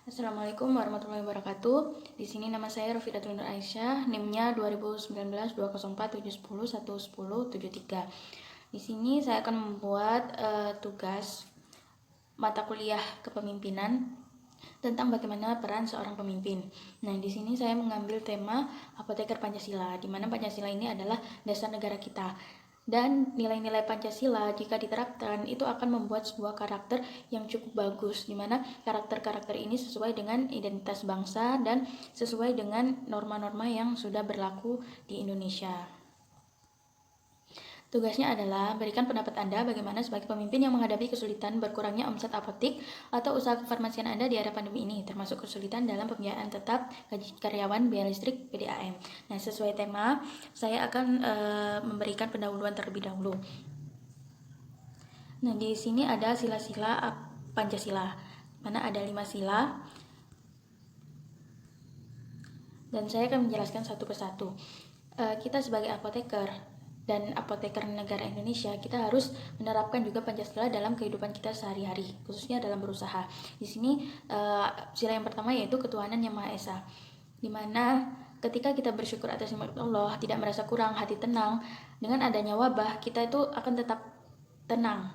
Assalamualaikum warahmatullahi wabarakatuh. Di sini nama saya Rofidatul Nur Aisyah, NIM-nya 2019-204-710-110-73. Di sini saya akan membuat tugas mata kuliah kepemimpinan tentang bagaimana peran seorang pemimpin. Nah, di sini saya mengambil tema Apoteker Pancasila, di mana Pancasila ini adalah dasar negara kita. Dan nilai-nilai Pancasila jika diterapkan itu akan membuat sebuah karakter yang cukup bagus, di mana karakter-karakter ini sesuai dengan identitas bangsa dan sesuai dengan norma-norma yang sudah berlaku di Indonesia. Tugasnya adalah berikan pendapat Anda bagaimana sebagai pemimpin yang menghadapi kesulitan berkurangnya omset apotik atau usaha kefarmasian Anda di era pandemi ini, termasuk kesulitan dalam pembiayaan tetap, gaji karyawan, biaya listrik, PDAM. Nah, sesuai tema, saya akan memberikan pendahuluan terlebih dahulu. Nah, di sini ada sila-sila Pancasila, mana ada 5 sila, dan saya akan menjelaskan satu persatu. Kita sebagai apoteker dan apoteker negara Indonesia, kita harus menerapkan juga Pancasila dalam kehidupan kita sehari-hari, khususnya dalam berusaha. Di sini sila yang pertama yaitu ketuhanan yang Maha Esa, di mana ketika kita bersyukur atas nikmat Allah, tidak merasa kurang, hati tenang, dengan adanya wabah kita itu akan tetap tenang.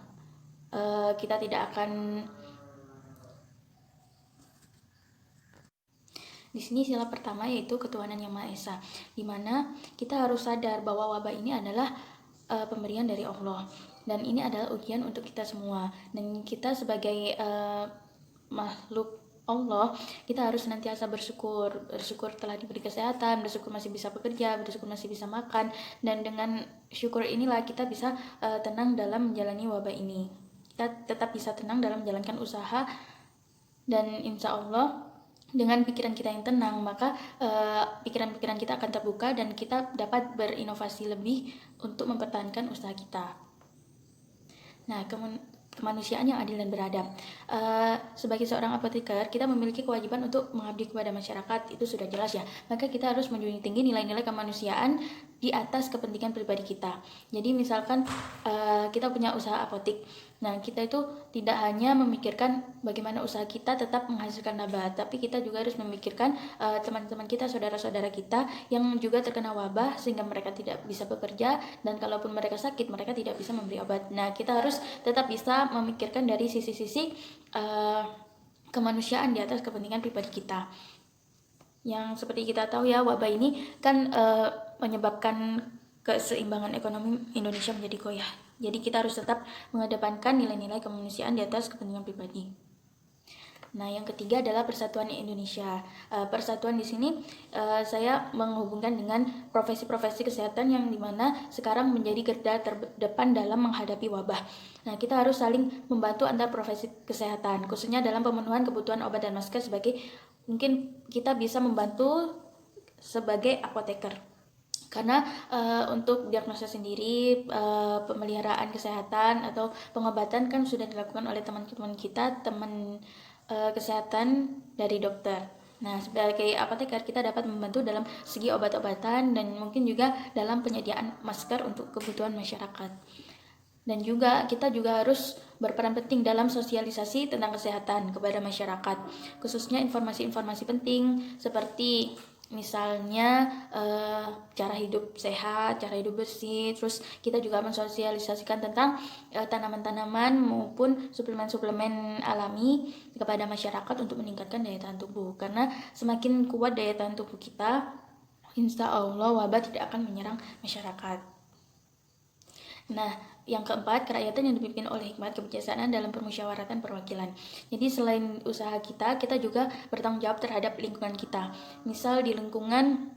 Kita tidak akan. Di sini sila pertama yaitu ketuhanan yang Maha Esa, di mana kita harus sadar bahwa wabah ini adalah pemberian dari Allah, dan ini adalah ujian untuk kita semua. Dan kita sebagai makhluk Allah, kita harus senantiasa bersyukur telah diberi kesehatan, bersyukur masih bisa bekerja, bersyukur masih bisa makan, dan dengan syukur inilah kita bisa tenang dalam menjalani wabah ini. Kita tetap bisa tenang dalam menjalankan usaha, dan insya Allah dengan pikiran kita yang tenang, maka pikiran-pikiran kita akan terbuka dan kita dapat berinovasi lebih untuk mempertahankan usaha kita. Nah, kemanusiaan yang adil dan beradab. Sebagai seorang apoteker, kita memiliki kewajiban untuk mengabdi kepada masyarakat, itu sudah jelas ya. Maka kita harus menjunjung tinggi nilai-nilai kemanusiaan di atas kepentingan pribadi kita. Jadi misalkan kita punya usaha apotik. Nah, kita itu tidak hanya memikirkan bagaimana usaha kita tetap menghasilkan laba, tapi kita juga harus memikirkan teman-teman kita, saudara-saudara kita yang juga terkena wabah sehingga mereka tidak bisa bekerja, dan kalaupun mereka sakit, mereka tidak bisa memberi obat. Nah, kita harus tetap bisa memikirkan dari sisi-sisi kemanusiaan di atas kepentingan pribadi kita. Yang seperti kita tahu ya, wabah ini kan menyebabkan keseimbangan ekonomi Indonesia menjadi goyah. Jadi kita harus tetap mengedepankan nilai-nilai kemanusiaan di atas kepentingan pribadi. Nah, yang ketiga adalah persatuan Indonesia. Persatuan di sini saya menghubungkan dengan profesi-profesi kesehatan yang dimana sekarang menjadi garda terdepan dalam menghadapi wabah. Nah, kita harus saling membantu antar profesi kesehatan, khususnya dalam pemenuhan kebutuhan obat dan masker. Sebagai mungkin kita bisa membantu sebagai apoteker, karena untuk diagnosa sendiri, pemeliharaan kesehatan atau pengobatan kan sudah dilakukan oleh teman-teman kita, teman kesehatan dari dokter. Nah, sebagai apoteker kita dapat membantu dalam segi obat-obatan dan mungkin juga dalam penyediaan masker untuk kebutuhan masyarakat. Dan juga kita juga harus berperan penting dalam sosialisasi tentang kesehatan kepada masyarakat, khususnya informasi-informasi penting seperti misalnya cara hidup sehat, cara hidup bersih. Terus kita juga mensosialisasikan tentang tanaman-tanaman maupun suplemen-suplemen alami kepada masyarakat untuk meningkatkan daya tahan tubuh. Karena semakin kuat daya tahan tubuh kita, insya Allah wabah tidak akan menyerang masyarakat. Nah, yang keempat, kerakyatan yang dipimpin oleh hikmat kebijaksanaan dalam permusyawaratan perwakilan. Jadi selain usaha kita juga bertanggung jawab terhadap lingkungan kita. Misal di lingkungan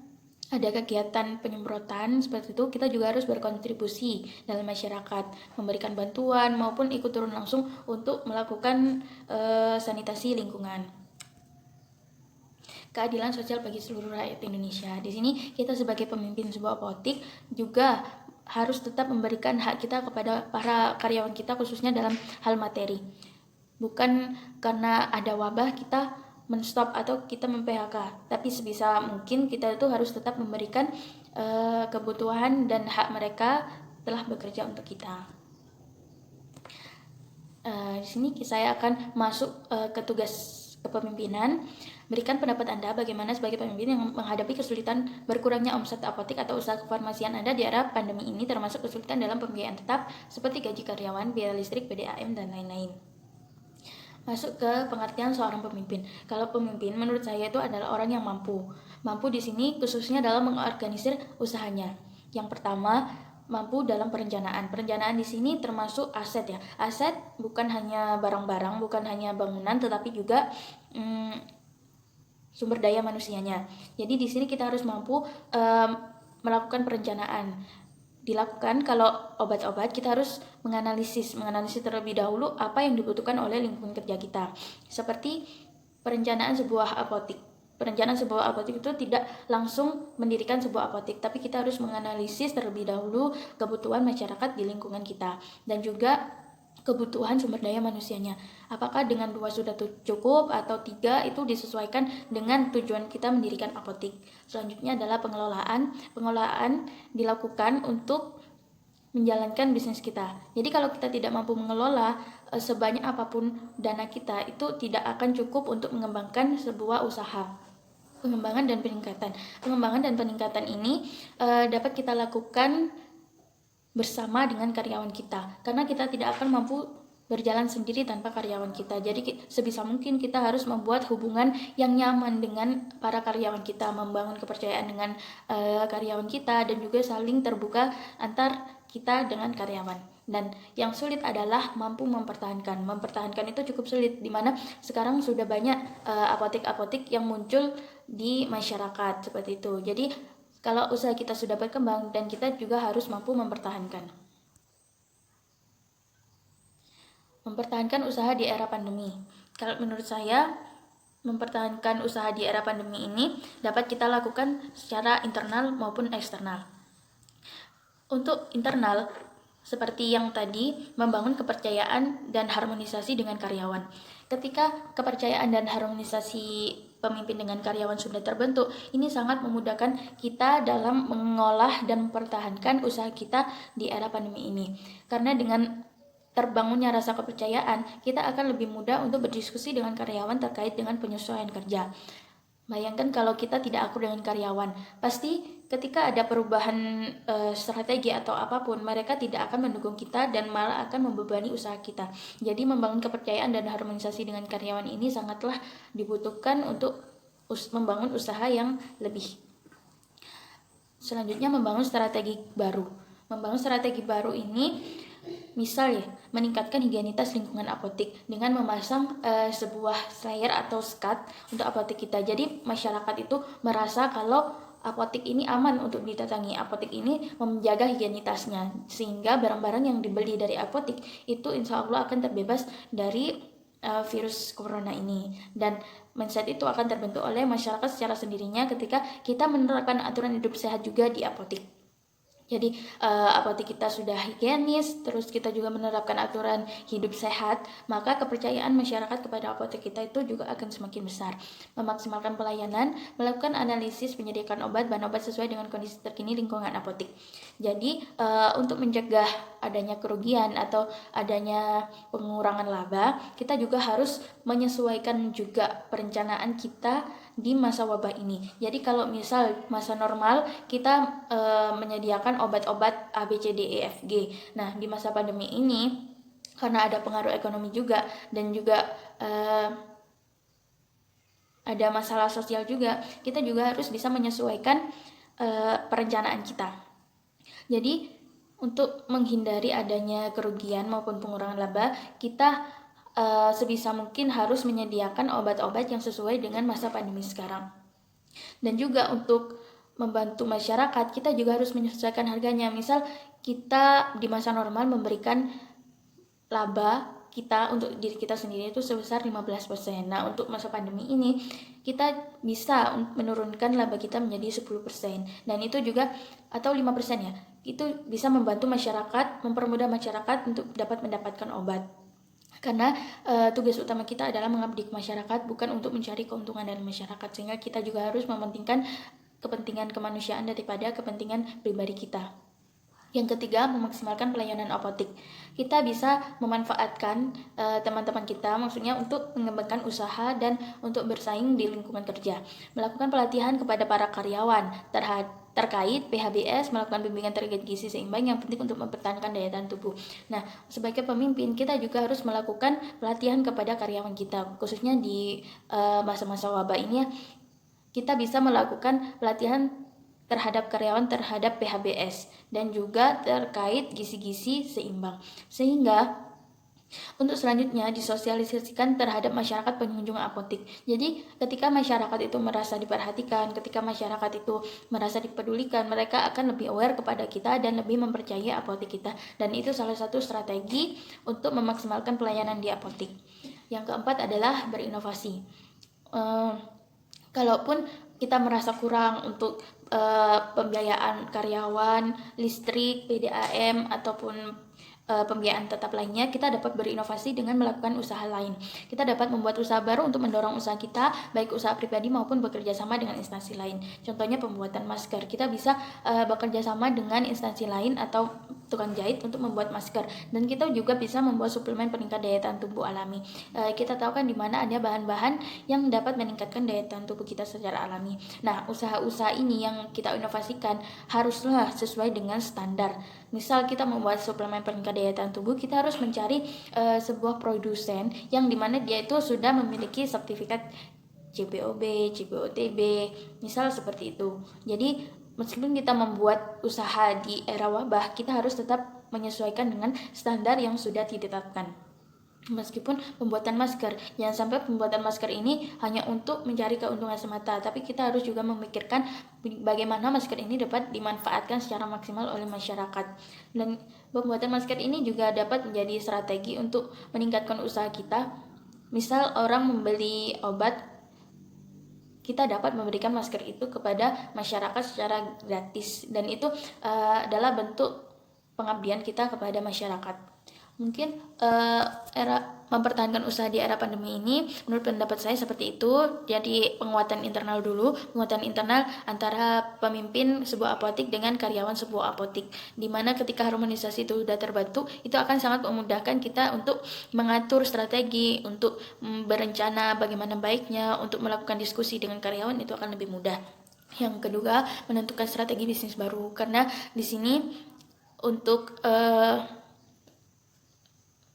ada kegiatan penyemprotan seperti itu, kita juga harus berkontribusi dalam masyarakat, memberikan bantuan maupun ikut turun langsung untuk melakukan sanitasi lingkungan. Keadilan sosial bagi seluruh rakyat Indonesia. Di sini kita sebagai pemimpin sebuah apotik juga harus tetap memberikan hak kita kepada para karyawan kita, khususnya dalam hal materi. Bukan karena ada wabah kita men-stop atau kita mem-PHK, tapi sebisa mungkin kita itu harus tetap memberikan kebutuhan dan hak mereka telah bekerja untuk kita. Di sini saya akan masuk ke tugas kepemimpinan. Berikan pendapat Anda bagaimana sebagai pemimpin yang menghadapi kesulitan berkurangnya omset apotek atau usaha kefarmasian Anda di era pandemi ini, termasuk kesulitan dalam pembiayaan tetap seperti gaji karyawan, biaya listrik, PDAM, dan lain-lain. Masuk ke pengertian seorang pemimpin. Kalau pemimpin menurut saya itu adalah orang yang mampu. Mampu di sini khususnya dalam mengorganisir usahanya. Yang pertama, mampu dalam perencanaan. Perencanaan di sini termasuk aset ya. Aset bukan hanya barang-barang, bukan hanya bangunan, tetapi juga sumber daya manusianya. Jadi di sini kita harus mampu melakukan perencanaan. Dilakukan kalau obat-obat, kita harus menganalisis terlebih dahulu apa yang dibutuhkan oleh lingkungan kerja kita. Seperti perencanaan sebuah apotek. Perencanaan sebuah apotek itu tidak langsung mendirikan sebuah apotek, tapi kita harus menganalisis terlebih dahulu kebutuhan masyarakat di lingkungan kita dan juga kebutuhan sumber daya manusianya. Apakah dengan 2 sudah cukup atau 3, itu disesuaikan dengan tujuan kita mendirikan apotek. Selanjutnya adalah pengelolaan. Pengelolaan dilakukan untuk menjalankan bisnis kita. Jadi kalau kita tidak mampu mengelola sebanyak apapun dana kita, itu tidak akan cukup untuk mengembangkan sebuah usaha. Pengembangan dan peningkatan. Pengembangan dan peningkatan ini dapat kita lakukan bersama dengan karyawan kita, karena kita tidak akan mampu berjalan sendiri tanpa karyawan kita. Jadi sebisa mungkin kita harus membuat hubungan yang nyaman dengan para karyawan kita, membangun kepercayaan dengan karyawan kita, dan juga saling terbuka antar kita dengan karyawan. Dan yang sulit adalah mampu mempertahankan. Mempertahankan itu cukup sulit, dimana sekarang sudah banyak apotek-apotek yang muncul di masyarakat seperti itu. Jadi kalau usaha kita sudah berkembang, dan kita juga harus mampu mempertahankan. Mempertahankan usaha di era pandemi. Kalau menurut saya, mempertahankan usaha di era pandemi ini dapat kita lakukan secara internal maupun eksternal. Untuk internal, seperti yang tadi, membangun kepercayaan dan harmonisasi dengan karyawan. Ketika kepercayaan dan harmonisasi pemimpin dengan karyawan sudah terbentuk, ini sangat memudahkan kita dalam mengolah dan mempertahankan usaha kita di era pandemi ini. Karena dengan terbangunnya rasa kepercayaan, kita akan lebih mudah untuk berdiskusi dengan karyawan terkait dengan penyesuaian kerja. Bayangkan kalau kita tidak akur dengan karyawan, pasti ketika ada perubahan strategi atau apapun, mereka tidak akan mendukung kita dan malah akan membebani usaha kita. Jadi membangun kepercayaan dan harmonisasi dengan karyawan ini sangatlah dibutuhkan untuk membangun usaha yang lebih. Selanjutnya, membangun strategi baru. Membangun strategi baru ini misal ya, meningkatkan higienitas lingkungan apotek dengan memasang sebuah slayer atau skat untuk apotek kita. Jadi masyarakat itu merasa kalau apotek ini aman untuk didatangi. Apotek ini menjaga higienitasnya, sehingga barang-barang yang dibeli dari apotek itu insya Allah akan terbebas dari virus corona ini. Dan mindset itu akan terbentuk oleh masyarakat secara sendirinya ketika kita menerapkan aturan hidup sehat juga di apotek. Jadi apotek kita sudah higienis, terus kita juga menerapkan aturan hidup sehat, maka kepercayaan masyarakat kepada apotek kita itu juga akan semakin besar. Memaksimalkan pelayanan, melakukan analisis penyediaan obat, bahan obat sesuai dengan kondisi terkini lingkungan apotek. Jadi untuk mencegah adanya kerugian atau adanya pengurangan laba, kita juga harus menyesuaikan juga perencanaan kita di masa wabah ini. Jadi kalau misal masa normal kita menyediakan obat-obat A, B, C, D, E, F, G. Nah, di masa pandemi ini karena ada pengaruh ekonomi juga dan juga ada masalah sosial juga, kita juga harus bisa menyesuaikan perencanaan kita. Jadi untuk menghindari adanya kerugian maupun pengurangan laba, kita sebisa mungkin harus menyediakan obat-obat yang sesuai dengan masa pandemi sekarang. Dan juga untuk membantu masyarakat, kita juga harus menyesuaikan harganya. Misal kita di masa normal memberikan laba kita untuk diri kita sendiri itu sebesar 15%. Nah, untuk masa pandemi ini kita bisa menurunkan laba kita menjadi 10%. Dan itu juga, atau 5% ya, itu bisa membantu masyarakat, mempermudah masyarakat untuk dapat mendapatkan obat. Karena tugas utama kita adalah mengabdi ke masyarakat, bukan untuk mencari keuntungan dari masyarakat, sehingga kita juga harus mementingkan kepentingan kemanusiaan daripada kepentingan pribadi kita. Yang ketiga, memaksimalkan pelayanan apotek. Kita bisa memanfaatkan teman-teman kita, maksudnya untuk mengembangkan usaha dan untuk bersaing di lingkungan kerja. Melakukan pelatihan kepada para karyawan terkait PHBS, melakukan bimbingan terkait gizi seimbang yang penting untuk mempertahankan daya tahan tubuh. Nah, sebagai pemimpin kita juga harus melakukan pelatihan kepada karyawan kita, khususnya di masa-masa wabah ini ya. Kita bisa melakukan pelatihan terhadap karyawan terhadap PHBS dan juga terkait gizi-gizi seimbang, sehingga untuk selanjutnya disosialisasikan terhadap masyarakat pengunjung apotek. Jadi ketika masyarakat itu merasa diperhatikan, ketika masyarakat itu merasa dipedulikan, mereka akan lebih aware kepada kita dan lebih mempercayai apotek kita, dan itu salah satu strategi untuk memaksimalkan pelayanan di apotek. Yang keempat adalah berinovasi. Kalaupun kita merasa kurang untuk pembiayaan karyawan, listrik, PDAM, ataupun pembiayaan tetap lainnya, kita dapat berinovasi dengan melakukan usaha lain. Kita dapat membuat usaha baru untuk mendorong usaha kita, baik usaha pribadi maupun bekerja sama dengan instansi lain. Contohnya pembuatan masker. Kita bisa bekerja sama dengan instansi lain atau tukang jahit untuk membuat masker, dan kita juga bisa membuat suplemen peningkat daya tahan tubuh alami. Kita tahu kan di mana ada bahan-bahan yang dapat meningkatkan daya tahan tubuh kita secara alami. Nah, usaha-usaha ini yang kita inovasikan haruslah sesuai dengan standar. Misal kita membuat suplemen peningkat daya tahan tubuh, kita harus mencari sebuah produsen yang dimana dia itu sudah memiliki sertifikat CPOB, CPOTB, misal seperti itu. Jadi meskipun kita membuat usaha di era wabah, kita harus tetap menyesuaikan dengan standar yang sudah ditetapkan. Meskipun pembuatan masker, jangan sampai pembuatan masker ini hanya untuk mencari keuntungan semata, tapi kita harus juga memikirkan bagaimana masker ini dapat dimanfaatkan secara maksimal oleh masyarakat. Dan pembuatan masker ini juga dapat menjadi strategi untuk meningkatkan usaha kita. Misal orang membeli obat, kita dapat memberikan masker itu kepada masyarakat secara gratis, dan itu adalah bentuk pengabdian kita kepada masyarakat. Mungkin mempertahankan usaha di era pandemi ini, menurut pendapat saya seperti itu. Jadi penguatan internal dulu, penguatan internal antara pemimpin sebuah apotek dengan karyawan sebuah apotek, dimana ketika harmonisasi itu sudah terbentuk, itu akan sangat memudahkan kita untuk mengatur strategi, untuk berencana bagaimana baiknya, untuk melakukan diskusi dengan karyawan, itu akan lebih mudah. Yang kedua, menentukan strategi bisnis baru, karena di sini untuk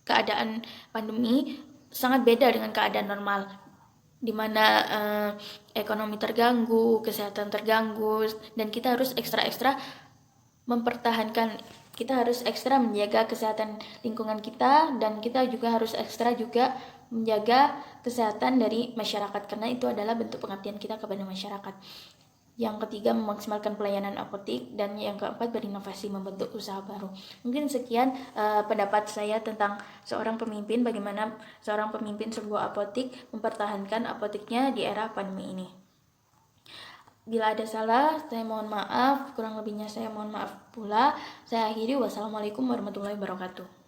keadaan pandemi sangat beda dengan keadaan normal, di mana ekonomi terganggu, kesehatan terganggu, dan kita harus ekstra mempertahankan, kita harus ekstra menjaga kesehatan lingkungan kita, dan kita juga harus ekstra juga menjaga kesehatan dari masyarakat, karena itu adalah bentuk pengabdian kita kepada masyarakat. Yang ketiga, memaksimalkan pelayanan apotek, dan yang keempat, berinovasi membentuk usaha baru. Mungkin sekian pendapat saya tentang seorang pemimpin, bagaimana seorang pemimpin sebuah apotek mempertahankan apoteknya di era pandemi ini. Bila ada salah, saya mohon maaf, kurang lebihnya saya mohon maaf pula. Saya akhiri, wassalamualaikum warahmatullahi wabarakatuh.